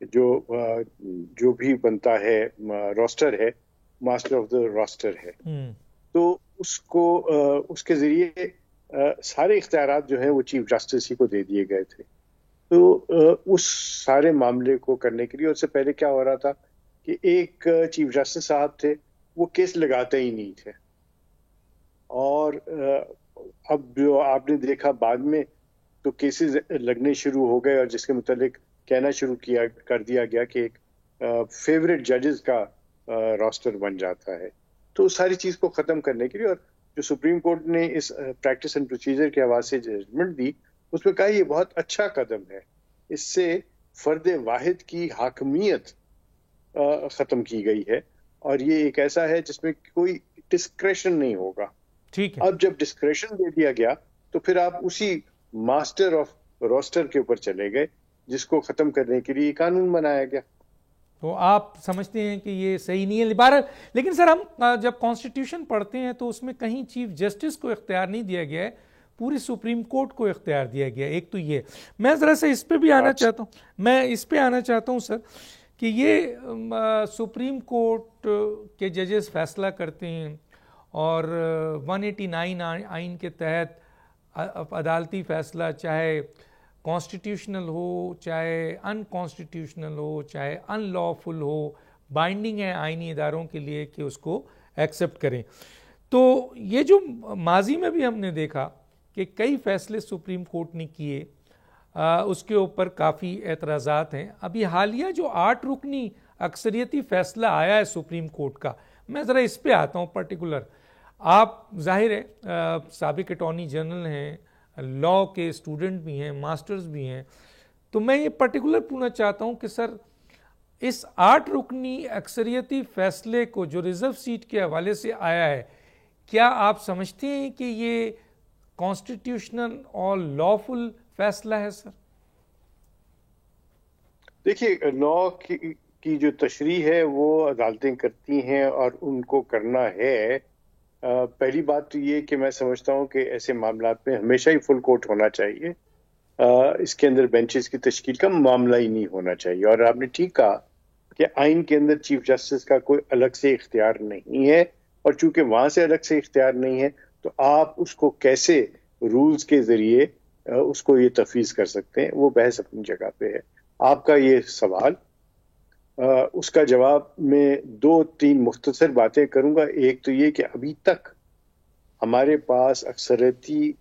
جو بھی بنتا ہے روسٹر ہے، ماسٹر آف دا روسٹر ہے، تو اس کے ذریعے سارے اختیارات جو ہیں وہ چیف جسٹس ہی کو دے دیے گئے تھے. تو اس سارے معاملے کو کرنے کے لیے، اور اس سے پہلے کیا ہو رہا تھا کہ ایک چیف جسٹس صاحب تھے، وہ کیس لگاتے ہی نہیں تھے. اور اب جو آپ نے دیکھا بعد میں تو کیسز لگنے شروع ہو گئے، اور جس کے متعلق کہنا شروع کر دیا گیا کہ ایک فیوریٹ ججز کا روسٹر بن جاتا ہے. تو اس ساری چیز کو ختم کرنے کے لیے، اور جو سپریم کورٹ نے اس پریکٹس اینڈ پروسیجر کے حوالے سے ججمنٹ دی، اس میں کہا یہ بہت اچھا قدم ہے. اس سے فرد واحد کی حاکمیت ختم کی گئی ہے، اور یہ ایک ایسا ہے جس میں کوئی ڈسکریشن نہیں ہوگا. ٹھیک ہے. اب جب ڈسکریشن دے دیا گیا تو پھر آپ اسی ماسٹر آف روسٹر کے اوپر چلے گئے، جس کو ختم کرنے کے لیے قانون بنایا گیا. تو آپ سمجھتے ہیں کہ یہ صحیح نہیں ہے بہرحال. لیکن سر ہم جب کانسٹیٹیوشن پڑھتے ہیں تو اس میں کہیں چیف جسٹس کو اختیار نہیں دیا گیا ہے، پوری سپریم کورٹ کو اختیار دیا گیا. ایک تو یہ میں ذرا سے اس پہ بھی آنا چاہتا ہوں، میں اس پہ آنا چاہتا ہوں سر کہ یہ سپریم کورٹ کے ججز فیصلہ کرتے ہیں، اور 189 آئین کے تحت عدالتی فیصلہ چاہے کانسٹیٹیوشنل ہو، چاہے ان کانسٹیٹیوشنل ہو، چاہے ان لافل ہو، بائنڈنگ ہے آئینی اداروں کے لیے کہ اس کو ایکسیپٹ کریں. تو یہ جو ماضی میں بھی ہم نے دیکھا کہ کئی فیصلے سپریم کورٹ نے کیے، اس کے اوپر کافی اعتراضات ہیں. ابھی حالیہ جو 8 رکنی اکثریتی فیصلہ آیا ہے سپریم کورٹ کا، میں ذرا اس پہ آتا ہوں پرٹیکولر. آپ ظاہر ہے سابق اٹارنی جنرل ہیں، لاء کے اسٹوڈنٹ بھی ہیں، ماسٹرز بھی ہیں، تو میں یہ پرٹیکولر پوچھنا چاہتا ہوں کہ سر اس 8 رکنی اکثریتی فیصلے کو جو ریزرو سیٹ کے حوالے سے آیا ہے، کیا آپ سمجھتے ہیں کہ یہ کانسٹیٹیوشنل اور لافل فیصلہ ہے سر؟ دیکھیے، لاء کی جو تشریح ہے وہ عدالتیں کرتی ہیں، اور ان کو کرنا ہے. پہلی بات تو یہ کہ میں سمجھتا ہوں کہ ایسے معاملات میں ہمیشہ ہی فل کورٹ ہونا چاہیے. اس کے اندر بینچز کی تشکیل کا معاملہ ہی نہیں ہونا چاہیے. اور آپ نے ٹھیک کہا کہ آئین کے اندر چیف جسٹس کا کوئی الگ سے اختیار نہیں ہے، اور چونکہ وہاں سے الگ سے اختیار نہیں ہے تو آپ اس کو کیسے رولز کے ذریعے اس کو یہ تفویض کر سکتے ہیں، وہ بحث اپنی جگہ پہ ہے. آپ کا یہ سوال، اس کا جواب میں 2-3 مختصر باتیں کروں گا. ایک تو یہ کہ ابھی تک ہمارے پاس اکثریتی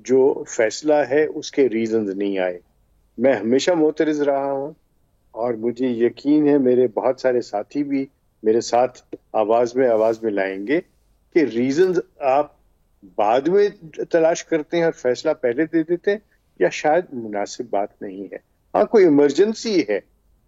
جو فیصلہ ہے اس کے ریزنز نہیں آئے. میں ہمیشہ معترض رہا ہوں، اور مجھے یقین ہے میرے بہت سارے ساتھی بھی میرے ساتھ آواز میں لائیں گے کہ ریزنز آپ بعد میں تلاش کرتے ہیں اور فیصلہ پہلے دے دیتے ہیں، یا شاید مناسب بات نہیں ہے. ہاں، کوئی ایمرجنسی ہے،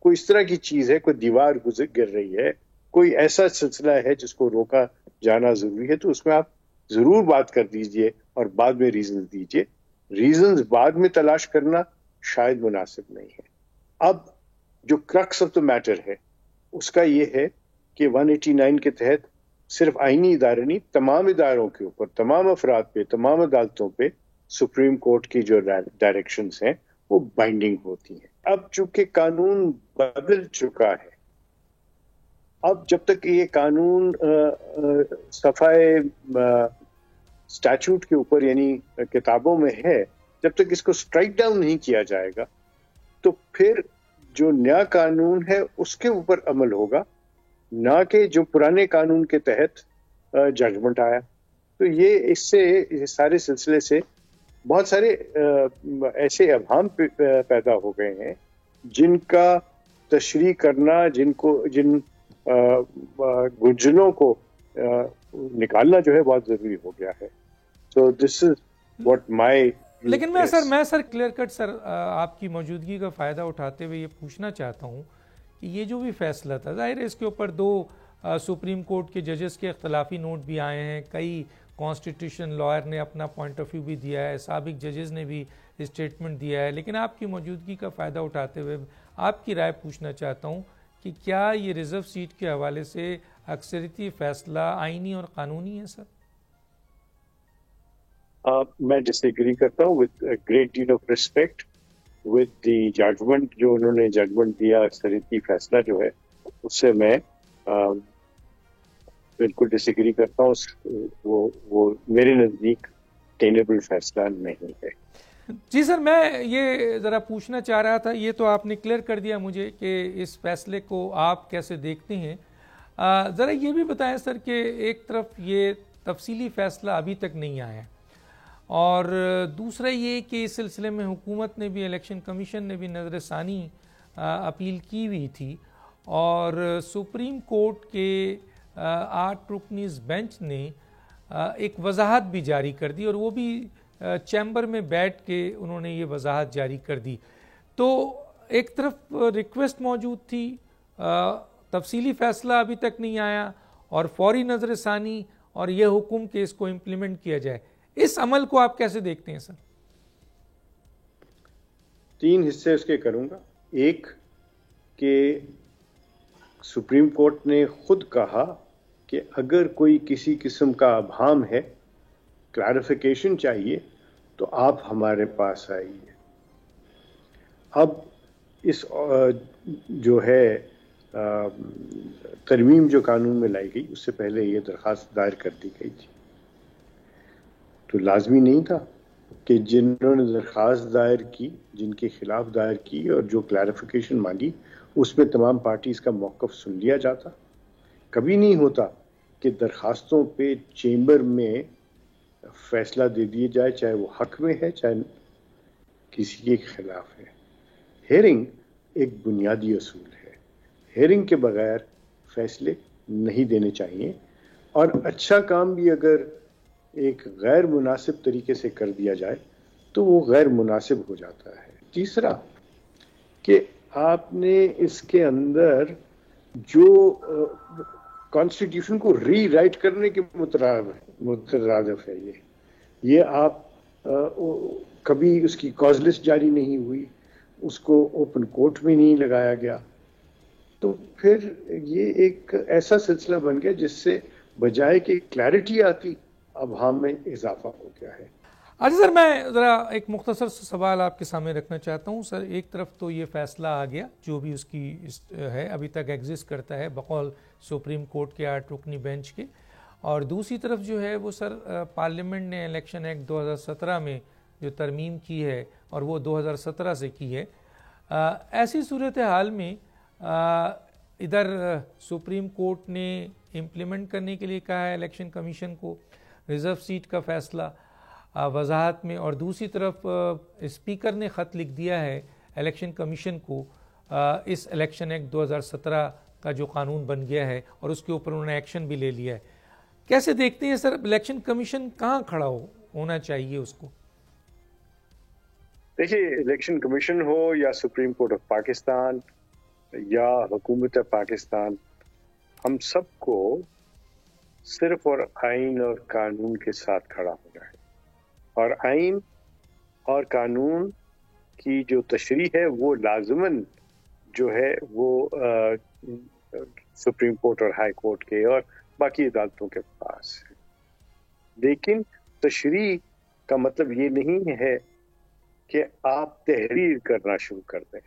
کوئی اس طرح کی چیز ہے، کوئی دیوار گر رہی ہے، کوئی ایسا سلسلہ ہے جس کو روکا جانا ضروری ہے، تو اس میں آپ ضرور بات کر دیجئے اور بعد میں ریزنز دیجئے. ریزنز بعد میں تلاش کرنا شاید مناسب نہیں ہے. اب جو کرکس آف دا میٹر ہے اس کا یہ ہے کہ 189 کے تحت صرف آئینی ادارے نہیں، تمام اداروں کے اوپر، تمام افراد پہ، تمام عدالتوں پہ سپریم کورٹ کی جو ڈائریکشنز ہیں وہ بائنڈنگ ہوتی ہیں. اب چونکہ قانون بدل چکا ہے، اب جب تک یہ قانون صفحہ اسٹیچوٹ کے اوپر یعنی کتابوں میں ہے، جب تک اس کو سٹرائک ڈاؤن نہیں کیا جائے گا تو پھر جو نیا قانون ہے اس کے اوپر عمل ہوگا، نہ کہ جو پرانے قانون کے تحت ججمنٹ آیا. تو یہ اس سے اس سارے سلسلے سے بہت سارے ایسے ابہام پیدا ہو گئے ہیں جن کا تشریح کرنا، جن گنجنوں کو نکالنا جو ہے بہت ضروری ہو گیا ہے. سو دس از واٹ مائی. لیکن میں سر کلیئر کٹ سر آپ کی موجودگی کا فائدہ اٹھاتے ہوئے یہ پوچھنا چاہتا ہوں کہ یہ جو بھی فیصلہ تھا، ظاہر ہے اس کے اوپر 2 سپریم کورٹ کے ججز کے اختلافی نوٹ بھی آئے ہیں، کئی کانسٹیٹیوشن لائر نے اپنا پوائنٹ آف ویو بھی دیا ہے، سابق ججز نے بھی اسٹیٹمنٹ دیا ہے. لیکن آپ کی موجودگی کا فائدہ اٹھاتے ہوئے آپ کی رائے پوچھنا چاہتا ہوں کہ کیا یہ ریزرو سیٹ کے حوالے سے اکثریتی فیصلہ آئینی اور قانونی ہے سر؟ میں ڈس ایگری کرتا ہوں with a great deal of respect. with the judgment جو انہوں نے ججمنٹ دیا اکثریتی فیصلہ جو ہے اس سے میں بالکل ڈس ایگری کرتا ہوں. وہ میرے نزدیک ٹینیبل فیصلہ نہیں ہے. جی سر، میں یہ ذرا پوچھنا چاہ رہا تھا، یہ تو آپ نے کلیئر کر دیا مجھے کہ اس فیصلے کو آپ کیسے دیکھتے ہیں. ذرا یہ بھی بتائیں سر کہ ایک طرف یہ تفصیلی فیصلہ ابھی تک نہیں آیا، اور دوسرا یہ کہ اس سلسلے میں حکومت نے بھی، الیکشن کمیشن نے بھی نظر ثانی اپیل کی ہوئی تھی، اور سپریم کورٹ کے 8 رکنیز بینچ نے ایک وضاحت بھی جاری کر دی، اور وہ بھی چیمبر میں بیٹھ کے انہوں نے یہ وضاحت جاری کر دی. تو ایک طرف ریکویسٹ موجود تھی، تفصیلی فیصلہ ابھی تک نہیں آیا، اور فوری نظر ثانی اور یہ حکم کہ اس کو امپلیمنٹ کیا جائے. اس عمل کو آپ کیسے دیکھتے ہیں سر؟ 3 حصے اس کے کروں گا. ایک کہ سپریم کورٹ نے خود کہا کہ اگر کوئی کسی قسم کا ابہام ہے، کلیریفیکیشن چاہیے، تو آپ ہمارے پاس آئیے. اب اس جو ہے ترمیم جو قانون میں لائی گئی، اس سے پہلے یہ درخواست دائر کر دی گئی تھی، تو لازمی نہیں تھا کہ جنہوں نے درخواست دائر کی، جن کے خلاف دائر کی اور جو کلیریفیکیشن مانگی، اس میں تمام پارٹیز کا موقف سن لیا جاتا. کبھی نہیں ہوتا کہ درخواستوں پہ چیمبر میں فیصلہ دے دیا جائے، چاہے وہ حق میں ہے چاہے کسی کے خلاف ہے. ہیئرنگ ایک بنیادی اصول ہے. ہیئرنگ کے بغیر فیصلے نہیں دینے چاہیے، اور اچھا کام بھی اگر ایک غیر مناسب طریقے سے کر دیا جائے تو وہ غیر مناسب ہو جاتا ہے. تیسرا کہ آپ نے اس کے اندر جو کانسٹیٹیوشن کو ری رائٹ کرنے کے مترادف ہے، یہ آپ کبھی اس کی کاز لسٹ جاری نہیں ہوئی، اس کو اوپن کورٹ میں نہیں لگایا گیا، تو پھر یہ ایک ایسا سلسلہ بن گیا جس سے بجائے کہ کلیئرٹی آتی، ابہام میں اضافہ ہو گیا ہے. اچھا سر، میں ذرا ایک مختصر سوال آپ کے سامنے رکھنا چاہتا ہوں. سر، ایک طرف تو یہ فیصلہ آ گیا جو بھی اس کی ہے ابھی تک ایگزسٹ کرتا ہے بقول سپریم کورٹ کے 8 رکنی بینچ کے، اور دوسری طرف جو ہے وہ سر پارلیمنٹ نے الیکشن ایکٹ 2017 میں جو ترمیم کی ہے، اور وہ 2017 سے کی ہے. ایسی صورتحال میں ادھر سپریم کورٹ نے امپلیمنٹ کرنے کے لیے کہا ہے الیکشن کمیشن کو ریزرو سیٹ کا فیصلہ وضاحت میں، اور دوسری طرف اسپیکر نے خط لکھ دیا ہے الیکشن کمیشن کو اس الیکشن ایکٹ 2017 کا جو قانون بن گیا ہے، اور اس کے اوپر انہوں نے ایکشن بھی لے لیا ہے. کیسے دیکھتے ہیں سر، الیکشن کمیشن کہاں کھڑا ہونا چاہیے اس کو؟ دیکھیے، الیکشن کمیشن ہو یا سپریم کورٹ آف پاکستان یا حکومت پاکستان، ہم سب کو صرف اور آئین اور قانون کے ساتھ کھڑا ہونا ہے، اور آئین اور قانون کی جو تشریح ہے وہ لازماً جو ہے وہ سپریم کورٹ اور ہائی کورٹ کے اور باقی عدالتوں کے پاس ہے. لیکن تشریح کا مطلب یہ نہیں ہے کہ آپ تحریر کرنا شروع کر دیں،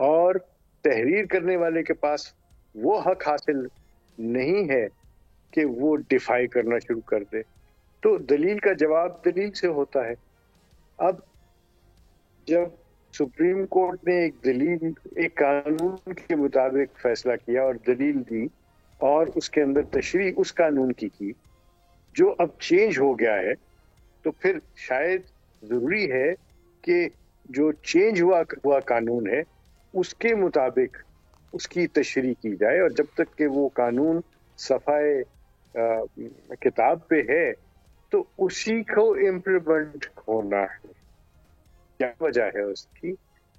اور تحریر کرنے والے کے پاس وہ حق حاصل نہیں ہے کہ وہ ڈیفائی کرنا شروع کر دے. تو دلیل کا جواب دلیل سے ہوتا ہے. اب جب سپریم کورٹ نے ایک قانون کے مطابق فیصلہ کیا اور دلیل دی، اور اس کے اندر تشریح اس قانون کی جو اب چینج ہو گیا ہے، تو پھر شاید ضروری ہے کہ جو چینج ہوا قانون ہے اس کے مطابق اس کی تشریح کی جائے، اور جب تک کہ وہ قانون صفحہ کتاب پہ ہے تو اسی کو امپلیمنٹ ہونا ہے. کیا وجہ ہے اس کی؟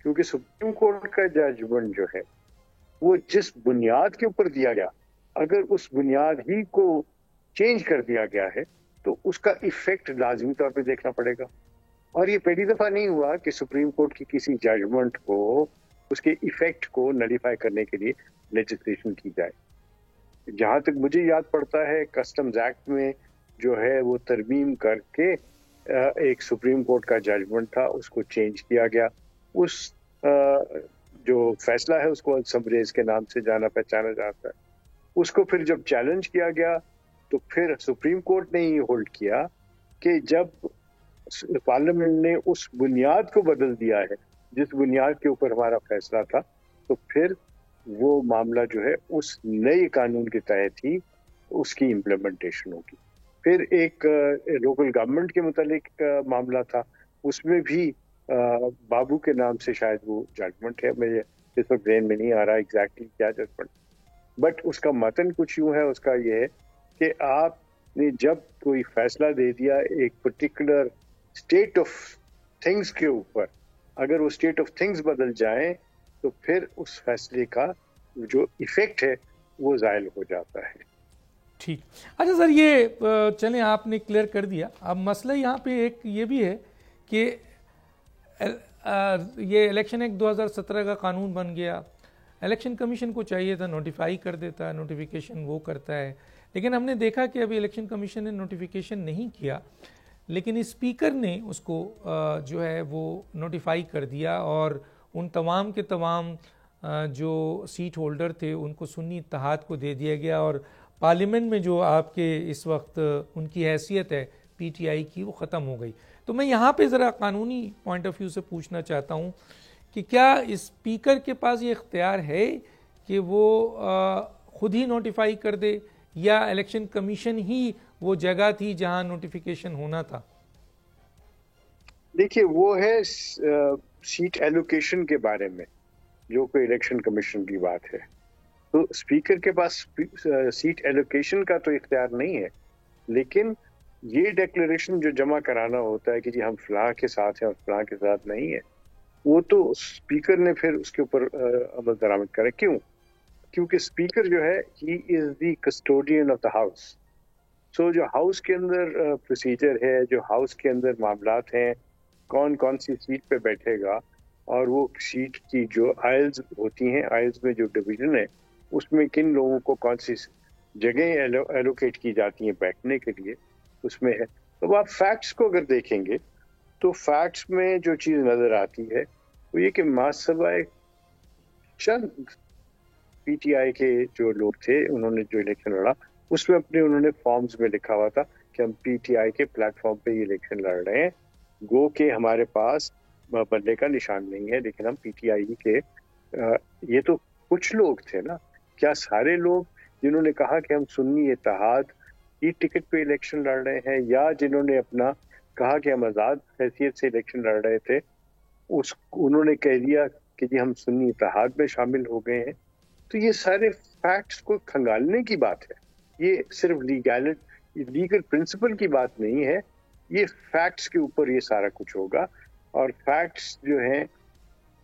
کیونکہ سپریم کورٹ کا ججمنٹ جو ہے وہ جس بنیاد کے اوپر دیا گیا، اگر اس بنیاد ہی کو چینج کر دیا گیا ہے تو اس کا ایفیکٹ لازمی طور پہ دیکھنا پڑے گا. اور یہ پہلی دفعہ نہیں ہوا کہ سپریم کورٹ کی کسی ججمنٹ کو، اس کے ایفیکٹ کو نلیفائی کرنے کے لیے لیجسلیشن کی جائے. جہاں تک مجھے یاد پڑتا ہے، کسٹمز ایکٹ میں جو ہے وہ ترمیم کر کے ایک سپریم کورٹ کا ججمنٹ تھا، اس کو چینج کیا گیا، اس جو فیصلہ ہے اس کو سمریز کے نام سے جانا پہچانا جاتا ہے. اس کو پھر جب چیلنج کیا گیا تو پھر سپریم کورٹ نے یہ ہولڈ کیا کہ جب پارلیمنٹ نے اس بنیاد کو بدل دیا ہے جس بنیاد کے اوپر ہمارا فیصلہ تھا, تو پھر وہ معاملہ جو ہے اس نئے قانون کے تحت ہی اس کی امپلیمنٹیشن ہوگی. پھر ایک لوکل گورنمنٹ کے متعلق معاملہ تھا, اس میں بھی بابو کے نام سے شاید وہ ججمنٹ ہے, مجھے اس وقت برین میں نہیں آ رہا ایگزیکٹلی کیا ججمنٹ, بٹ اس کا متن کچھ یوں ہے, اس کا یہ ہے کہ آپ نے جب کوئی فیصلہ دے دیا ایک پرٹیکولر اسٹیٹ آف تھنگس کے اوپر, اگر وہ اسٹیٹ آف تھنگس بدل جائیں تو پھر اس فیصلے کا جو ایفیکٹ ہے وہ زائل ہو جاتا ہے. ٹھیک. اچھا سر, یہ چلیں آپ نے کلیئر کر دیا. اب مسئلہ یہاں پہ ایک یہ بھی ہے کہ یہ الیکشن ایکٹ 2017 کا قانون بن گیا, الیکشن کمیشن کو چاہیے تھا نوٹیفائی کر دیتا, نوٹیفیکیشن وہ کرتا ہے, لیکن ہم نے دیکھا کہ ابھی الیکشن کمیشن نے نوٹیفیکیشن نہیں کیا, لیکن اسپیکر نے اس کو جو ہے وہ نوٹیفائی کر دیا, اور ان تمام کے تمام جو سیٹ ہولڈر تھے ان کو سنی اتحاد کو دے دیا گیا, اور پارلیمنٹ میں جو آپ کے اس وقت ان کی حیثیت ہے پی ٹی آئی کی وہ ختم ہو گئی. تو میں یہاں پہ ذرا قانونی پوائنٹ آف ویو سے پوچھنا چاہتا ہوں کہ کیا اسپیکر کے پاس یہ اختیار ہے کہ وہ خود ہی نوٹیفائی کر دے, یا الیکشن کمیشن ہی وہ جگہ تھی جہاں نوٹیفیکیشن ہونا تھا؟ دیکھیے وہ ہے سیٹ ایلوکیشن کے بارے میں جو کوئی الیکشن کمیشن کی بات ہے, تو اسپیکر کے پاس سیٹ ایلوکیشن کا تو اختیار نہیں ہے, لیکن یہ ڈیکلریشن جو جمع کرانا ہوتا ہے کہ جی ہم فلاں کے ساتھ ہیں اور فلاں کے ساتھ نہیں ہے, وہ تو اسپیکر نے پھر اس کے اوپر عمل درآمد کرے. کیوں؟ کیونکہ اسپیکر جو ہے ہی از دی کسٹوڈین آف دا ہاؤس. سو جو ہاؤس کے اندر پروسیجر ہے, جو ہاؤس کے اندر معاملات ہیں, کون کون سی سیٹ پہ بیٹھے گا, اور وہ سیٹ کی جو آئلز ہوتی ہیں, آئلز میں جو ڈویژن ہے اس میں کن لوگوں کو کون سی جگہیں ایلوکیٹ کی جاتی ہیں بیٹھنے کے لیے, اس میں ہے. تو آپ فیکٹس کو اگر دیکھیں گے تو فیکٹس میں جو چیز نظر آتی ہے وہ یہ کہ ماسبہ چند پی ٹی آئی کے جو لوگ تھے انہوں نے جو الیکشن لڑا, اس میں اپنے انہوں نے فارمز میں لکھا ہوا تھا کہ ہم پی ٹی آئی کے پلیٹ فارم پہ یہ الیکشن لڑ رہے ہیں, گو کہ ہمارے پاس بلے کا نشان نہیں ہے, لیکن ہم پی ٹی آئی کے. یہ تو کچھ لوگ تھے نا, کیا سارے لوگ جنہوں نے کہا کہ ہم سنی اتحاد کی ٹکٹ پہ الیکشن لڑ رہے ہیں, یا جنہوں نے اپنا کہا کہ ہم آزاد حیثیت سے الیکشن لڑ رہے تھے, انہوں نے کہہ دیا کہ جی ہم سنی اتحاد میں شامل ہو گئے ہیں. تو یہ سارے فیکٹس کو کھنگالنے کی بات ہے, یہ صرف لیگل پرنسپل کی بات نہیں ہے, یہ فیکٹس کے اوپر یہ سارا کچھ ہوگا. اور فیکٹس جو ہیں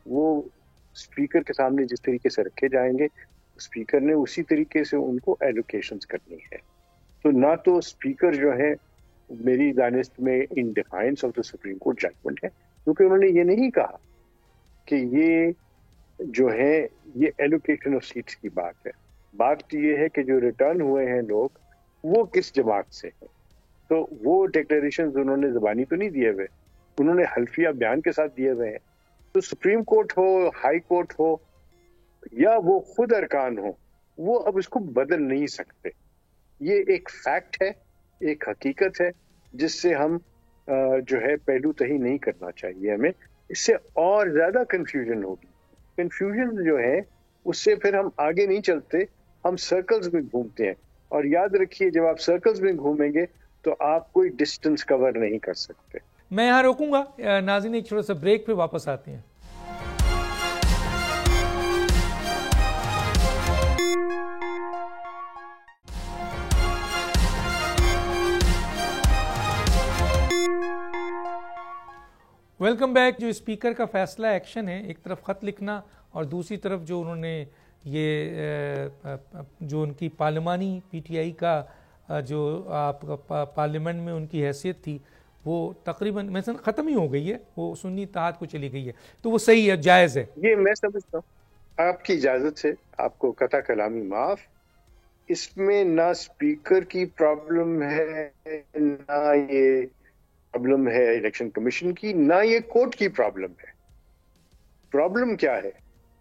وہ اسپیکر کے سامنے جس طریقے سے رکھے جائیں گے, اسپیکر نے اسی طریقے سے ان کو ایلوکیشنز کرنی ہے. تو نہ تو اسپیکر جو ہے میری دانست میں in defiance of the Supreme Court judgement ہے, کیونکہ انہوں نے یہ نہیں کہا کہ یہ جو ہے یہ ایلوکیشن آف سیٹس کی بات ہے. بات یہ ہے کہ جو ریٹرن ہوئے ہیں لوگ وہ کس جماعت سے ہیں, تو وہ ڈیکلریشنز انہوں نے زبانی تو نہیں دیے ہوئے, انہوں نے حلفیہ بیان کے ساتھ دیے ہوئے ہیں. تو سپریم کورٹ ہو, ہائی کورٹ ہو, یا وہ خود ارکان ہو, وہ اب اس کو بدل نہیں سکتے. یہ ایک فیکٹ ہے, ایک حقیقت ہے جس سے ہم جو ہے پہلو تہی نہیں کرنا چاہیے ہمیں, اس سے اور زیادہ کنفیوژن ہوگی. کنفیوژن جو ہے اس سے پھر ہم آگے نہیں چلتے, ہم سرکلز میں گھومتے ہیں. اور یاد رکھیے جب آپ سرکلز میں گھومیں گے تو آپ کوئی ڈسٹنس کور نہیں کر سکتے. میں یہاں روکوں گا, ناظرین ایک چھوٹا سا بریک پہ واپس آتے ہیں. Welcome back. جو اسپیکر کا فیصلہ ایکشن ہے, ایک طرف خط لکھنا اور دوسری طرف جو انہوں نے یہ جو ان کی پارلیمانی پی ٹی آئی کا جو آپ پارلیمنٹ میں ان کی حیثیت تھی وہ تقریباً مثلا ختم ہی ہو گئی ہے, وہ سنی اتحاد کو چلی گئی ہے, تو وہ صحیح ہے, جائز ہے. یہ میں سمجھتا ہوں آپ کی اجازت سے آپ کو قطع کلامی معاف. اس میں نہ اسپیکر کی پرابلم ہے, نہ یہ پرابلم ہے الیکشن کمیشن کی, نہ یہ کورٹ کی پرابلم ہے. پرابلم کیا ہے؟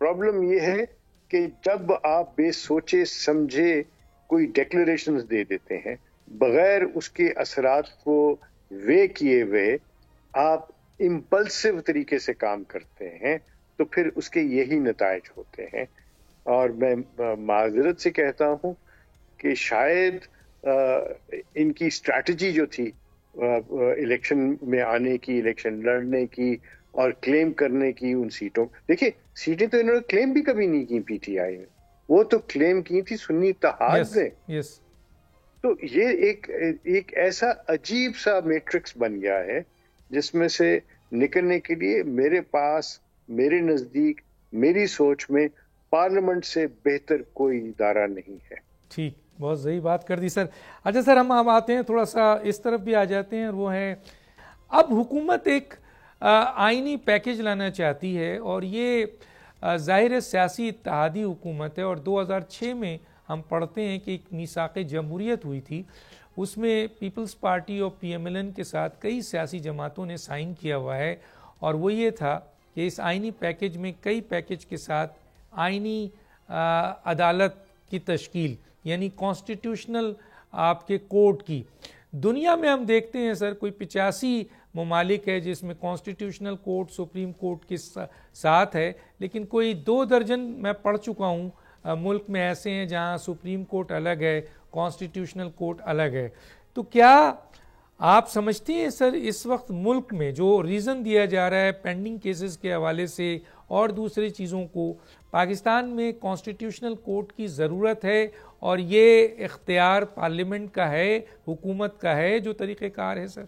پرابلم یہ ہے کہ جب آپ بے سوچے سمجھے کوئی ڈیکلریشنز دے دیتے ہیں بغیر اس کے اثرات کو وے کیے ہوئے، آپ امپلسو طریقے سے کام کرتے ہیں، تو پھر اس کے یہی نتائج ہوتے ہیں. اور میں معذرت سے کہتا ہوں کہ شاید ان کی اسٹریٹجی جو تھی الیکشن میں آنے کی، الیکشن لڑنے کی اور کلیم کرنے کی ان سیٹوں، دیکھیے سیٹیں تو انہوں نے کلیم بھی کبھی نہیں کی پی ٹی آئی میں، وہ تو کلیم کی تھی سنی اتحاد نے. تو یہ ایک ایسا عجیب سا میٹرکس بن گیا ہے جس میں سے نکلنے کے لیے میرے پاس، میرے نزدیک، میری سوچ میں پارلیمنٹ سے بہتر کوئی ادارہ نہیں ہے. ٹھیک، بہت صحیح بات کر دی سر. اچھا سر، ہم آتے ہیں تھوڑا سا اس طرف بھی آ جاتے ہیں، اور وہ ہے اب حکومت ایک آئینی پیکج لانا چاہتی ہے، اور یہ ظاہر سیاسی اتحادی حکومت ہے. اور 2006 میں ہم پڑھتے ہیں کہ ایک میثاق جمہوریت ہوئی تھی، اس میں پیپلز پارٹی اور پی ایم ایل این کے ساتھ کئی سیاسی جماعتوں نے سائن کیا ہوا ہے، اور وہ یہ تھا کہ اس آئینی پیکج میں کئی پیکج کے ساتھ آئینی عدالت کی تشکیل، یعنی کانسٹیٹیوشنل آپ کے کورٹ کی. دنیا میں ہم دیکھتے ہیں سر کوئی 85 ممالک ہے جس میں کانسٹیٹیوشنل کورٹ سپریم کورٹ کے ساتھ ہے، لیکن کوئی 2 درجن میں پڑھ چکا ہوں ملک میں ایسے ہیں جہاں سپریم کورٹ الگ ہے، کانسٹیٹیوشنل کورٹ الگ ہے. تو کیا آپ سمجھتے ہیں سر اس وقت ملک میں جو ریزن دیا جا رہا ہے پینڈنگ کیسز کے حوالے سے اور دوسری چیزوں کو، پاکستان میں کانسٹیٹیوشنل کورٹ کی ضرورت ہے، اور یہ اختیار پارلیمنٹ کا ہے، حکومت کا ہے جو طریقہ کار ہے سر؟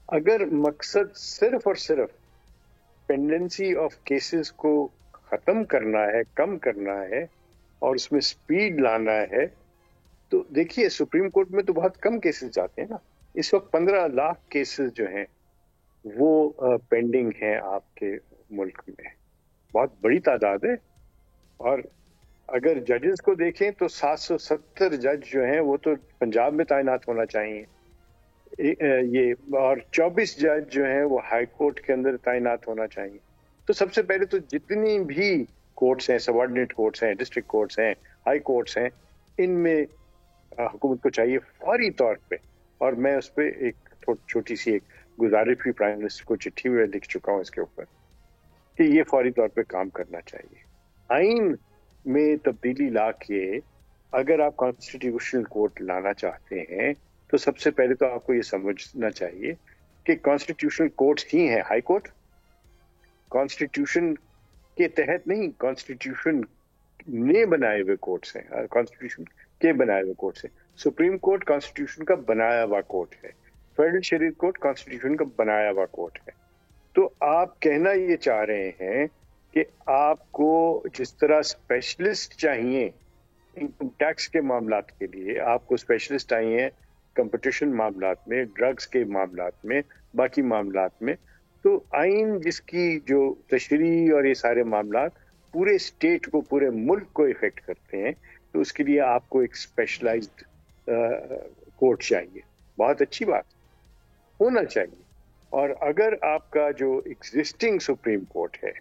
اگر مقصد صرف اور صرف پینڈنسی آف کیسز کو ختم کرنا ہے، کم کرنا ہے، اور اس میں سپیڈ لانا ہے، تو دیکھیے سپریم کورٹ میں تو بہت کم کیسز جاتے ہیں نا. اس وقت 15 لاکھ کیسز جو ہیں وہ پینڈنگ ہیں آپ کے ملک میں، بہت بڑی تعداد ہے. اور اگر ججز کو دیکھیں تو 770 جج جو ہیں وہ تو پنجاب میں تعینات ہونا چاہیے، یہ، اور 24 جج جو ہیں وہ ہائی کورٹ کے اندر تعینات ہونا چاہیے. تو سب سے پہلے تو جتنی بھی کورٹس ہیں، سبارڈینیٹ کورٹس ہیں، ڈسٹرکٹ کورٹس ہیں، ہائی کورٹس ہیں، ان میں حکومت کو چاہیے فوری طور پہ، اور میں اس پہ ایک چھوٹی سی ایک گزارش بھی پرائم منسٹر کو چٹھی میں لکھ چکا ہوں اس کے اوپر، کہ یہ فوری طور پہ کام کرنا چاہیے. آئین میں تبدیلی لا کے اگر آپ کانسٹیٹیوشنل کورٹ لانا چاہتے ہیں تو سب سے پہلے تو آپ کو یہ سمجھنا چاہیے کہ کانسٹیٹیوشنل کورٹس ہی ہیں ہائی کورٹ، کانسٹیٹیوشن کے تحت نہیں، کانسٹیٹیوشن نے بنائے ہوئے کورٹس ہیں، کانسٹیٹیوشن کے بنائے ہوئے کورٹس ہیں. سپریم کورٹ کانسٹیٹیوشن کا بنایا ہوا کورٹ ہے، فیڈرل شریعت کورٹ کانسٹیٹیوشن کا بنایا ہوا کورٹ ہے. تو آپ کہنا یہ چاہ رہے ہیں کہ آپ کو جس طرح اسپیشلسٹ چاہیے انکم ٹیکس کے معاملات کے لیے، آپ کو اسپیشلسٹ چاہیے کمپٹیشن معاملات میں، ڈرگز کے معاملات میں، باقی معاملات میں، تو آئین جس کی جو تشریح اور یہ سارے معاملات پورے اسٹیٹ کو، پورے ملک کو افیکٹ کرتے ہیں، تو اس کے لیے آپ کو ایک اسپیشلائزڈ کورٹ چاہیے. بہت اچھی بات، ہونا چاہیے. اور اگر آپ کا جو ایگزسٹنگ سپریم کورٹ ہے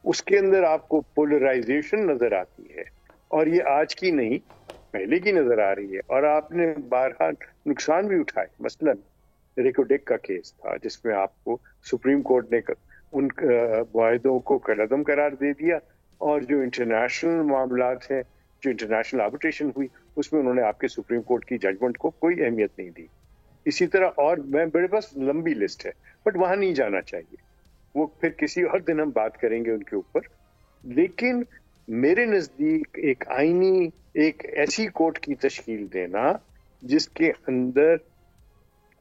اس کے اندر آپ کو پولرائزیشن نظر آتی ہے، اور یہ آج کی نہیں پہلے کی نظر آ رہی ہے، اور آپ نے بارہا نقصان بھی اٹھائے. مثلا ریکوڈیک کا کیس تھا جس میں آپ کو سپریم کورٹ نے ان معاہدوں کو کالعدم قرار دے دیا، اور جو انٹرنیشنل معاملات ہیں، جو انٹرنیشنل آربیٹریشن ہوئی، اس میں انہوں نے آپ کے سپریم کورٹ کی ججمنٹ کو کوئی اہمیت نہیں دی. اسی طرح اور میرے پاس لمبی لسٹ ہے، بٹ وہاں نہیں جانا چاہیے، وہ پھر کسی اور دن ہم بات کریں گے ان کے اوپر. لیکن میرے نزدیک ایک آئینی، ایک ایسی کورٹ کی تشکیل دینا جس کے اندر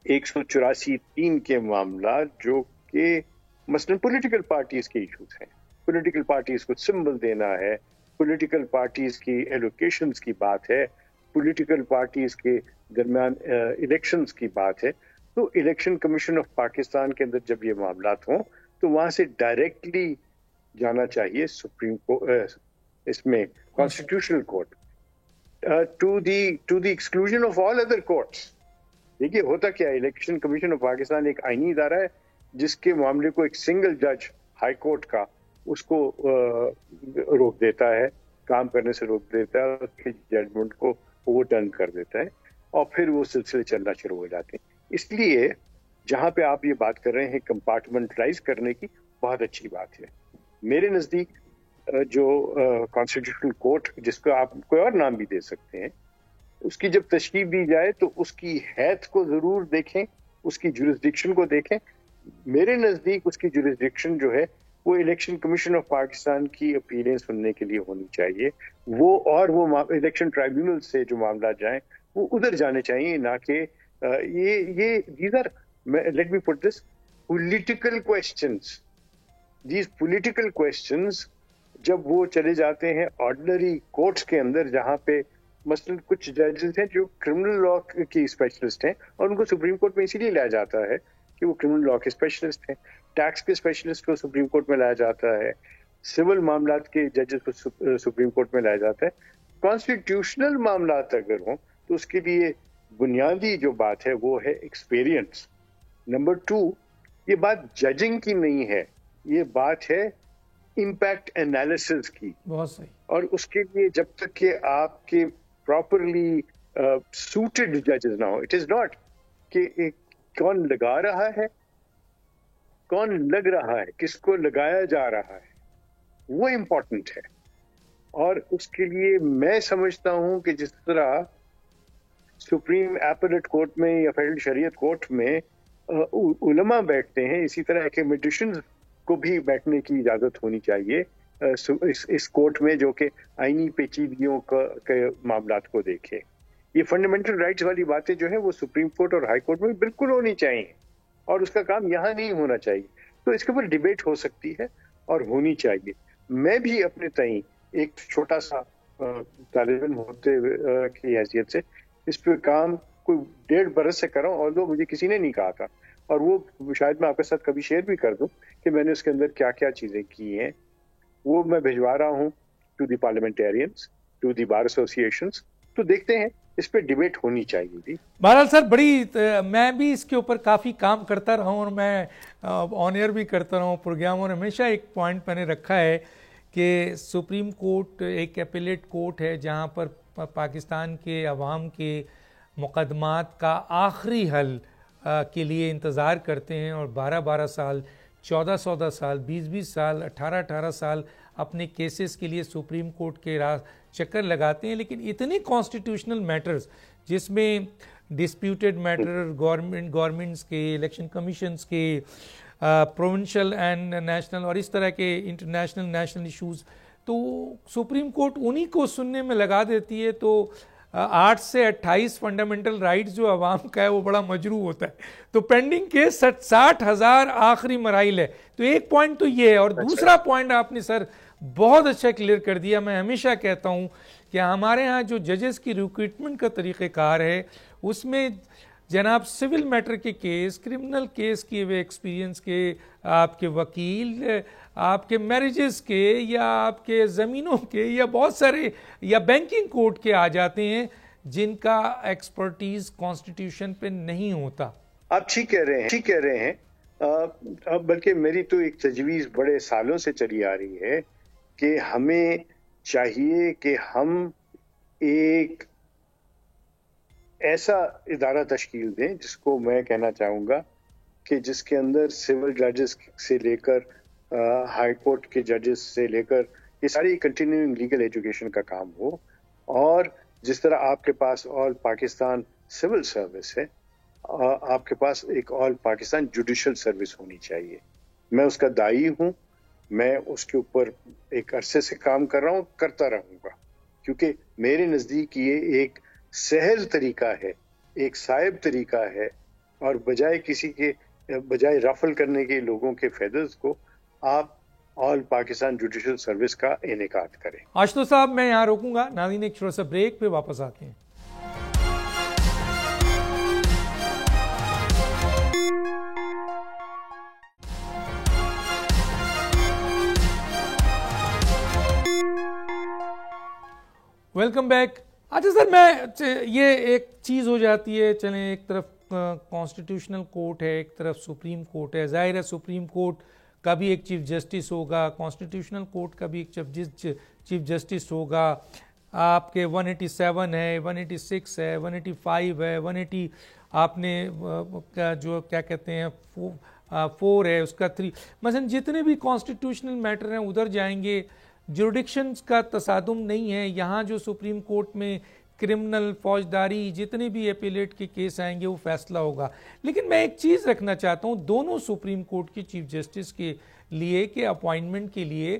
184(3) کے معاملات جو کہ مثلا پولیٹیکل پارٹیز کے ایشوز ہیں، پولیٹیکل پارٹیز کو سمبل دینا ہے، پولیٹیکل پارٹیز کی ایلوکیشنز کی بات ہے، پولیٹیکل پارٹیز کے درمیان الیکشنز کی بات ہے، تو الیکشن کمیشن آف پاکستان کے اندر جب یہ معاملات ہوں تو وہاں سے ڈائریکٹلی جانا چاہیے سپریم کورٹ، اس میں constitutional court, to the exclusion of all other courts. دیکھیے ہوتا کیا ہے، الیکشن کمیشن آف پاکستان ایک آئینی ادارہ ہے جس کے معاملے کو ایک سنگل جج ہائی کورٹ کا اس کو روک دیتا ہے, کام کرنے سے روک دیتا ہے, اس کے ججمنٹ کو اوور ٹرن کر دیتا ہے, اور پھر وہ سلسلے چلنا شروع ہو جاتے ہیں. اس لیے جہاں پہ آپ یہ بات کر رہے ہیں کمپارٹمنٹلائز کرنے کی, بہت اچھی بات ہے. میرے نزدیک جو کانسٹیٹیوشنل کورٹ, جس کو آپ کوئی اور نام بھی دے سکتے ہیں, اس کی جب تشکیل دی جائے تو اس کی حیث کو ضرور دیکھیں, اس کی جورسڈکشن کو دیکھیں. میرے نزدیک اس کی جورسڈکشن جو ہے وہ الیکشن کمیشن آف پاکستان کی اپیلیں سننے کے لیے ہونی چاہیے, وہ الیکشن ٹرائبیونل سے جو معاملات جائیں وہ ادھر جانے چاہیے, نہ کہ یہ these are, let me put this, political questions. These political questions جب وہ چلے جاتے ہیں آرڈنری کورٹس کے اندر, جہاں پہ مثلاً کچھ ججز ہیں جو کرمنل لا کی اسپیشلسٹ ہیں, اور ان کو سپریم کورٹ میں اسی لیے لایا جاتا ہے کہ وہ کرمنل لا کے اسپیشلسٹ ہیں. ٹیکس کے اسپیشلسٹ کو سپریم کورٹ میں لایا جاتا ہے, سول معاملات کے ججز کو سپریم کورٹ میں لایا جاتا ہے. کانسٹیٹیوشنل معاملات اگر ہوں تو اس کے لیے بنیادی جو بات ہے وہ ہے ایکسپیرینس. نمبر 2, یہ بات ججنگ کی نہیں ہے, یہ بات ہے امپیکٹ انالیسس کی. بہت صحیح. اور اس کے لیے جب تک کہ آپ کے پراپرلی سوٹڈ ججز نہ ہو, اٹ از ناٹ کہ کون لگا رہا ہے, کون لگ رہا ہے, کس کو لگایا جا رہا ہے, وہ امپورٹنٹ ہے. اور اس کے لیے میں سمجھتا ہوں کہ جس طرح سپریم ایپلیٹ کورٹ میں یا فیڈرل شریعت کورٹ میں علماء بیٹھتے ہیں, اسی طرح ایکمیڈیشنز کو بھی بیٹھنے کی اجازت ہونی چاہیے اس کورٹ میں, جو کہ آئینی پیچیدگیوں کے معاملات کو دیکھے. یہ فنڈامنٹل رائٹس والی باتیں جو ہیں وہ سپریم کورٹ اور ہائی کورٹ میں بالکل ہونی چاہیے, اور اس کا کام یہاں نہیں ہونا چاہیے. تو اس کے اوپر ڈیبیٹ ہو سکتی ہے اور ہونی چاہیے. میں بھی اپنے تئیں ایک چھوٹا سا طالب علم ہوتے کی حیثیت سے اس پہ کام کوئی 1.5 برس سے کر رہا ہوں, اور مجھے کسی نے نہیں کہا تھا, اور وہ شاید میں آپ کے ساتھ کبھی شیئر بھی کر دوں کہ میں نے اس کے اندر کیا کیا چیزیں کی ہیں. وہ میں بھجوا رہا ہوں to the parliamentarians, to the bar associations. تو دیکھتے ہیں, اس پہ ڈیبیٹ ہونی چاہیے تھی. بہرحال سر میں بھی اس کے اوپر کافی کام کرتا رہا ہوں, اور میں آن ایئر بھی کرتا رہا ہوں پروگرام, اور ہمیشہ ایک پوائنٹ میں نے رکھا ہے کہ سپریم کورٹ ایک اپیلیٹ کورٹ ہے جہاں پر پاکستان کے عوام کے مقدمات کا آخری حل کے لیے انتظار کرتے ہیں, اور 12 سال 14 سال 20 سال 18 سال اپنے کیسز کے لیے سپریم کورٹ کے چکر لگاتے ہیں. لیکن اتنے کانسٹیٹیوشنل میٹرز جس میں ڈسپیوٹیڈ میٹر گورنمنٹس کے, الیکشن کمیشنز کے, پروونشل اینڈ نیشنل اور اس طرح کے انٹرنیشنل نیشنل ایشوز, تو سپریم کورٹ انہی کو سننے میں لگا دیتی ہے. تو 8 سے 28 فنڈامنٹل رائٹس جو عوام کا ہے وہ بڑا مجروح ہوتا ہے. تو پینڈنگ کیس 60,000 آخری مراحل ہے. تو ایک پوائنٹ تو یہ ہے, اور دوسرا پوائنٹ آپ نے سر بہت اچھا کلیئر کر دیا. میں ہمیشہ کہتا ہوں کہ ہمارے ہاں جو ججز کی ریکروٹمنٹ کا طریقہ کار ہے اس میں جناب سول میٹر کے کیس, کرمنل کیس کی ایکسپیرینس کے, آپ کے وکیل, آپ کے میریجز کے, یا آپ کے زمینوں کے, یا بہت سارے, یا بینکنگ کورٹ کے آ جاتے ہیں جن کا ایکسپرٹیز کانسٹیٹیوشن پہ نہیں ہوتا. آپ ٹھیک کہہ رہے ہیں. بلکہ میری تو ایک تجویز بڑے سالوں سے چلی آ رہی ہے کہ ہمیں چاہیے کہ ہم ایک ایسا ادارہ تشکیل دیں جس کو میں کہنا چاہوں گا کہ جس کے اندر سول ججز سے لے کر ہائی کورٹ کے ججز سے لے کر یہ ساری کنٹینیوئنگ لیگل ایجوکیشن کا کام ہو. اور جس طرح آپ کے پاس آل پاکستان سول سروس ہے, آپ کے پاس ایک آل پاکستان جوڈیشل سروس ہونی چاہیے. میں اس کا داعی ہوں, میں اس کے اوپر ایک عرصے سے کام کر رہا ہوں, کرتا رہوں گا, کیونکہ میرے نزدیک یہ ایک سہل طریقہ ہے, ایک صائب طریقہ ہے, اور بجائے رفل کرنے کے لوگوں کے فیدرز کو آپ آل پاکستان جوڈیشل سروس کا انعقاد کریں. آشتو صاحب میں یہاں روکوں گا. ناظرین ایک چھوٹا سا بریک پہ واپس آتے ہیں. Welcome back. اچھا سر, میں یہ ایک چیز ہو جاتی ہے, چلیں ایک طرف کانسٹیٹیوشنل کورٹ ہے, ایک طرف سپریم کورٹ ہے. ظاہر ہے سپریم کورٹ کا بھی ایک چیف جسٹس ہوگا, کانسٹیٹیوشنل کورٹ کا بھی ایک چیف جسٹس ہوگا, آپ کے 187 ہے, 186 ہے, 185 ہے, 180 آپ نے جو کیا کہتے ہیں 4 ہے, اس کا 3, مثلا جتنے بھی کانسٹیٹیوشنل میٹر ہیں ادھر جائیں گے. جوریڈکشنز کا تصادم نہیں ہے. یہاں جو سپریم کورٹ میں کرمنل, فوجداری, جتنے بھی اپیلیٹ کے کیس آئیں گے وہ فیصلہ ہوگا. لیکن میں ایک چیز رکھنا چاہتا ہوں دونوں سپریم کورٹ کے چیف جسٹس کے لیے کہ اپوائنٹمنٹ کے لیے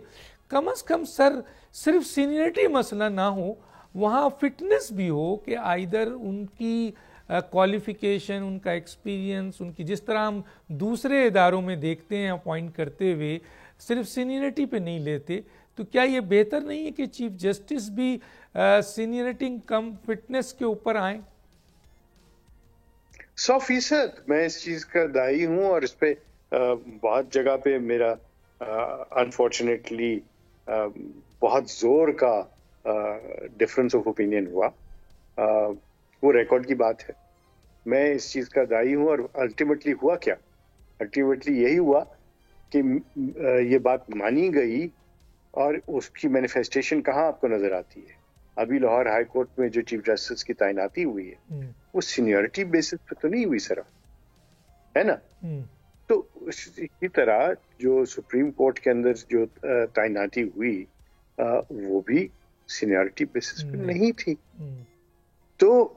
کم از کم صرف سینئرٹی مسئلہ نہ ہو, وہاں فٹنس بھی ہو کہ آئیدر ان کی کوالیفیکیشن, ان کا ایکسپیرینس, ان کی جس طرح ہم دوسرے اداروں میں دیکھتے ہیں اپوائنٹ کرتے ہوئے صرف سینئرٹی پہ نہیں لیتے, تو کیا یہ بہتر نہیں ہے کہ چیف جسٹس بھی سینئرٹی کم فٹنس کے اوپر آئیں؟ 100% میں اس چیز کا دائی ہوں, اور اس پہ بہت جگہ پہ میرا انفارچونیٹلی بہت زور کا ڈفرنس آف اوپینین ہوا. وہ ریکارڈ کی بات ہے. میں اس چیز کا دائی ہوں, اور الٹیمیٹلی ہوا کیا؟ الٹیمیٹلی یہی ہوا کہ یہ بات مانی گئی, اور اس کی مینیفیسٹیشن کہاں آپ کو نظر آتی ہے؟ ابھی لاہور ہائی کورٹ میں جو چیف جسٹس کی تعیناتی ہوئی ہے وہ سینیورٹی بیسس پہ تو نہیں ہوئی صرف, ہے نا. تو اسی طرح جو سپریم کورٹ کے اندر جو تعیناتی ہوئی وہ بھی سینیورٹی بیسس پہ نہیں تھی. تو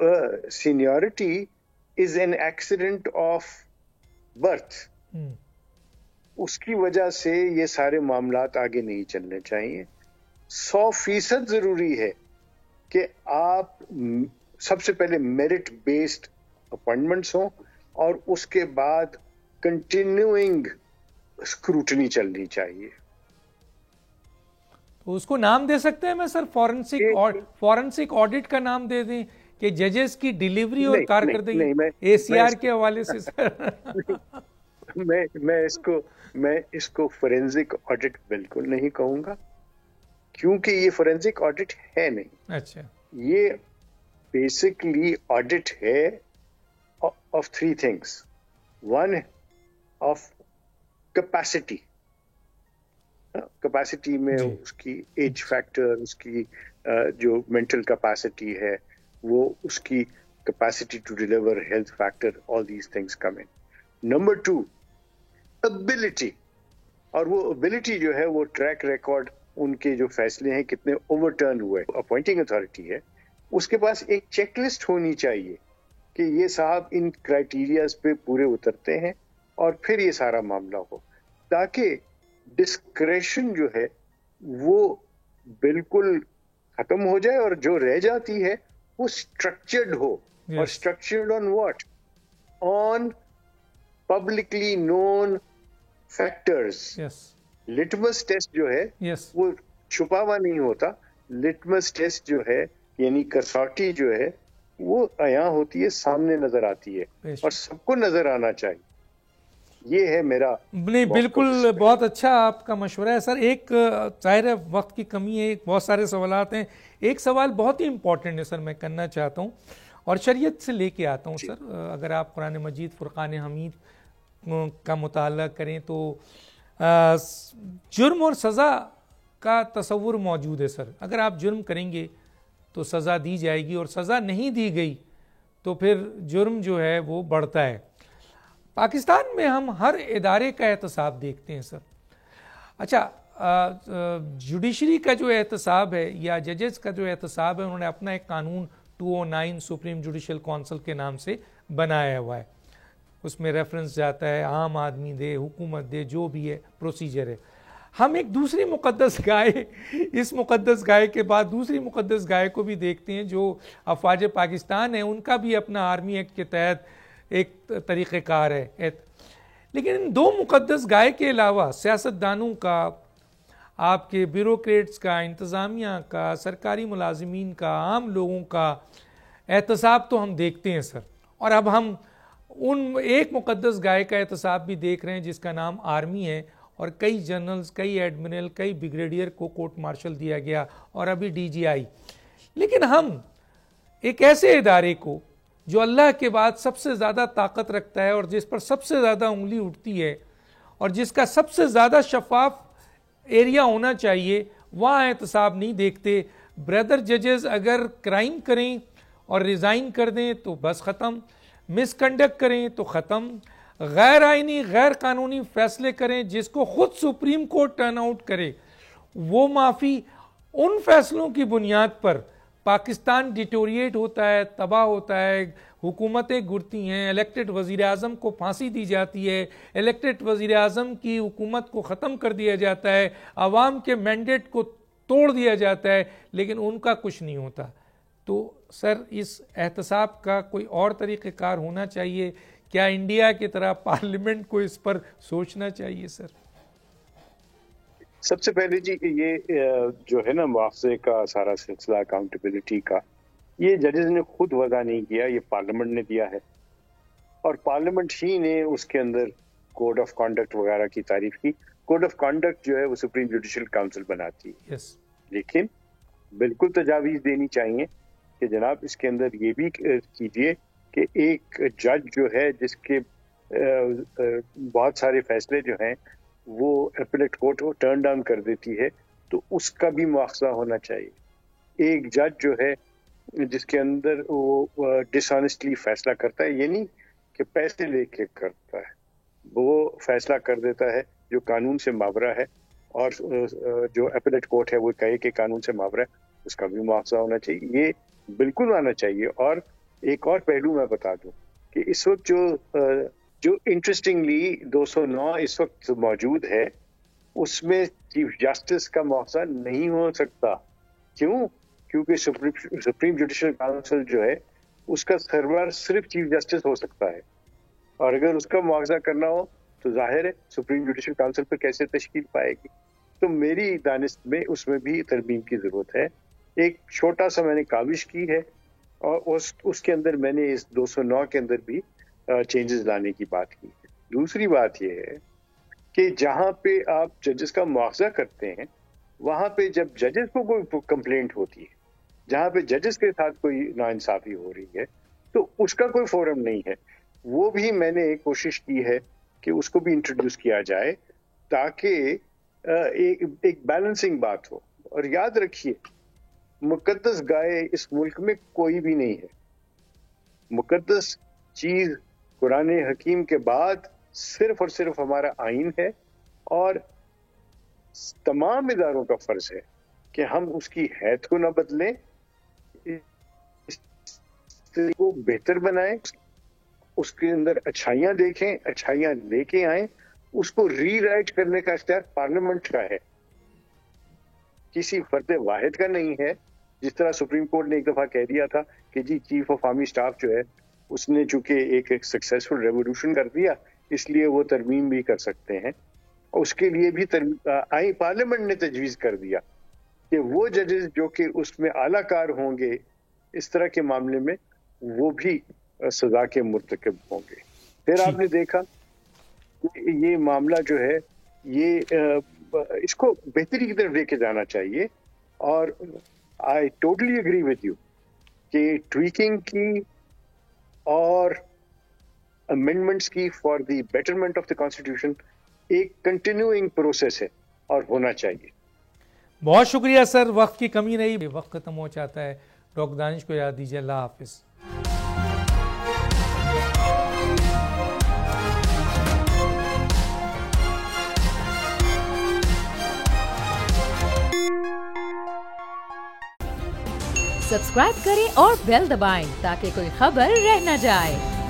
seniority is an accident of birth. اس کی وجہ سے یہ سارے معاملات آگے نہیں چلنے چاہیے. 100% ضروری ہے کہ آپ سب سے پہلے میرٹ بیسڈ اپوائنٹمنٹس ہوں, اور اس کے بعد کنٹینیوئنگ اسکروٹنی چلنی چاہیے. تو اس کو نام دے سکتے ہیں میں سر, فورنسک آڈٹ کا نام دے دیں کہ ججز کی ڈیلیوری اور کارکردگی اے سی آر کے حوالے سے سر. میں اس کو فورینزک آڈٹ بالکل نہیں کہوں گا, کیونکہ یہ فورینزک آڈٹ ہے نہیں. اچھا, یہ بیسکلی آڈٹ ہے of 3 things. 1 of capacity. Capacity میں اس کی ایج فیکٹر, اس کی جو مینٹل کیپیسٹی ہے, وہ اس کی capacity to deliver health factor, all these things come in. Number 2 ability, اور وہ ابیلٹی جو ہے وہ ٹریک ریکارڈ, ان کے جو فیصلے ہیں کتنے اوور ٹرن ہوئے. اپوائنٹنگ اتھارٹی ہے, اس کے پاس ایک چیک لسٹ ہونی چاہیے کہ یہ صاحب ان کرائٹیریاز پہ پورے اترتے ہیں, اور پھر یہ سارا معاملہ ہو, تاکہ ڈسکریشن جو ہے وہ بالکل ختم ہو جائے, اور جو رہ جاتی ہے وہ اسٹرکچرڈ ہو. اور structured on what? On publicly known factors. Litmus test جو ہے وہ چھپا ہوا نہیں ہوتا. لٹمس ٹیسٹ جو ہے یعنی کسوٹی جو ہے وہ عیاں ہوتی ہے, سامنے نظر آتی ہے, اور سب کو نظر آنا چاہیے. یہ ہے میرا. نہیں بالکل, بہت اچھا آپ کا مشورہ ہے سر. ایک ظاہر ہے وقت کی کمی ہے, بہت سارے سوالات ہیں. ایک سوال بہت ہی امپورٹنٹ ہے سر, میں کرنا چاہتا ہوں اور شریعت سے لے کے آتا ہوں سر. اگر آپ قرآن مجید فرقان حمید کا مطالعہ کریں تو جرم اور سزا کا تصور موجود ہے سر. اگر آپ جرم کریں گے تو سزا دی جائے گی, اور سزا نہیں دی گئی تو پھر جرم جو ہے وہ بڑھتا ہے. پاکستان میں ہم ہر ادارے کا احتساب دیکھتے ہیں سر. اچھا, جوڈیشری کا جو احتساب ہے یا ججز کا جو احتساب ہے, انہوں نے اپنا ایک قانون 209 سپریم جوڈیشل کونسل کے نام سے بنایا ہوا ہے. اس میں ریفرنس جاتا ہے عام آدمی دے, حکومت دے, جو بھی ہے پروسیجر ہے. ہم ایک دوسری مقدس گائے, اس مقدس گائے کے بعد دوسری مقدس گائے کو بھی دیکھتے ہیں جو افواج پاکستان ہے. ان کا بھی اپنا آرمی ایکٹ کے تحت ایک طریقہ کار ہے. لیکن ان 2 مقدس گائے کے علاوہ سیاستدانوں کا, آپ کے بیوروکریٹس کا, انتظامیہ کا, سرکاری ملازمین کا, عام لوگوں کا احتساب تو ہم دیکھتے ہیں سر. اور اب ہم ان ایک مقدس گائے کا احتساب بھی دیکھ رہے ہیں جس کا نام آرمی ہے, اور کئی جنرلز, کئی ایڈمرل, کئی بریگیڈیئر کو کورٹ مارشل دیا گیا, اور ابھی ڈی جی آئی. لیکن ہم ایک ایسے ادارے کو جو اللہ کے بعد سب سے زیادہ طاقت رکھتا ہے اور جس پر سب سے زیادہ انگلی اٹھتی ہے, اور جس کا سب سے زیادہ شفاف ایریا ہونا چاہیے وہاں احتساب نہیں دیکھتے. بردر ججز اگر کرائم کریں اور ریزائن کر دیں تو بس ختم, مس کنڈکٹ کریں تو ختم, غیر آئینی غیر قانونی فیصلے کریں جس کو خود سپریم کورٹ ٹرن آؤٹ کرے وہ معافی, ان فیصلوں کی بنیاد پر پاکستان ڈیٹوریٹ ہوتا ہے, تباہ ہوتا ہے, حکومتیں گرتی ہیں, الیکٹڈ وزیر اعظم کو پھانسی دی جاتی ہے, الیکٹڈ وزیر اعظم کی حکومت کو ختم کر دیا جاتا ہے, عوام کے مینڈیٹ کو توڑ دیا جاتا ہے, لیکن ان کا کچھ نہیں ہوتا. تو سر اس احتساب کا کوئی اور طریقہ کار ہونا چاہیے, کیا انڈیا کی طرح پارلیمنٹ کو اس پر سوچنا چاہیے سر؟ سب سے پہلے جی یہ جو ہے نا مواخذے کا سارا سلسلہ اکاؤنٹیبلٹی کا, یہ ججز نے خود وضع نہیں کیا, یہ پارلیمنٹ نے دیا ہے, اور پارلیمنٹ ہی نے اس کے اندر کوڈ آف کانڈکٹ وغیرہ کی تعریف کی. کوڈ آف کانڈکٹ جو ہے وہ سپریم جوڈیشل کاؤنسل بناتی ہے. لیکن بالکل تجاویز دینی چاہیے کہ جناب اس کے اندر یہ بھی کیجیے کہ ایک جج جو ہے جس کے بہت سارے فیصلے جو ہیں وہ اپیلیٹ کورٹ کو ٹرن ڈاؤن کر دیتی ہے, تو اس کا بھی مواخذہ ہونا چاہیے. ایک جج جو ہے جس کے اندر وہ ڈس آنیسٹلی فیصلہ کرتا ہے, یہ نہیں کہ پیسے لے کے کرتا ہے, وہ فیصلہ کر دیتا ہے جو قانون سے ماورا ہے, اور جو اپیلیٹ کورٹ ہے وہ کہے کہ قانون سے ماورا ہے, اس کا بھی مواخذہ ہونا چاہیے. یہ بالکل آنا چاہیے. اور ایک اور پہلو میں بتا دوں کہ اس وقت جو انٹرسٹنگلی 209 اس وقت موجود ہے اس میں چیف جسٹس کا مواخذہ نہیں ہو سکتا. کیوں؟ کیونکہ سپریم جوڈیشل کاؤنسل جو ہے اس کا سرور صرف چیف جسٹس ہو سکتا ہے, اور اگر اس کا مواخذہ کرنا ہو تو ظاہر ہے سپریم جوڈیشل کاؤنسل پہ کیسے تشکیل پائے گی. تو میری دانست میں اس میں بھی ترمیم کی ضرورت ہے. ایک چھوٹا سا میں نے کاوش کی ہے, اور اس کے اندر میں نے اس 209 کے اندر بھی چینجز لانے کی بات کی. دوسری بات یہ ہے کہ جہاں پہ آپ ججز کا مواخذہ کرتے ہیں وہاں پہ جب ججز کو کوئی کمپلینٹ ہوتی ہے, جہاں پہ ججز کے ساتھ کوئی ناانصافی ہو رہی ہے, تو اس کا کوئی فورم نہیں ہے. وہ بھی میں نے کوشش کی ہے کہ اس کو بھی انٹروڈیوس کیا جائے تاکہ ایک بیلنسنگ بات ہو. اور یاد رکھیے مقدس گائے اس ملک میں کوئی بھی نہیں ہے. مقدس چیز قرآن حکیم کے بعد صرف اور صرف ہمارا آئین ہے, اور تمام اداروں کا فرض ہے کہ ہم اس کی حیثیت کو نہ بدلیں, کو بہتر بنائیں, اس کے اندر اچھائیاں دیکھیں, اچھائیاں لے کے آئیں. اس کو ری رائٹ کرنے کا اختیار پارلیمنٹ کا ہے, کسی فرد واحد کا نہیں ہے. جس طرح سپریم کورٹ نے ایک دفعہ کہہ دیا تھا کہ جی چیف آف آرمی اسٹاف جو ہے اس نے چونکہ ایک سکسیسفل ریولیوشن کر دیا اس لیے وہ ترمیم بھی کر سکتے ہیں, اور اس کے لیے بھی پارلیمنٹ نے تجویز کر دیا کہ وہ ججز جو کہ اس میں اعلیٰ کار ہوں گے اس طرح کے معاملے میں وہ بھی سزا کے مرتکب ہوں گے. پھر آپ نے دیکھا کہ یہ معاملہ جو ہے یہ اس کو بہتری کی طرف لے کے جانا چاہیے. اور I totally agree with you کہ ٹویکنگ کی اور امینڈمنٹس کی for the betterment of the constitution ایک کنٹینیوئنگ پروسیس ہے اور ہونا چاہیے. بہت شکریہ سر, وقت کی کمی نہیں, وقت ختم ہو جاتا ہے. ڈاکٹر دانش کو یاد دیجیے. اللہ حافظ. سبسکرائب کریں اور بیل دبائیں تاکہ کوئی خبر رہ نہ جائے.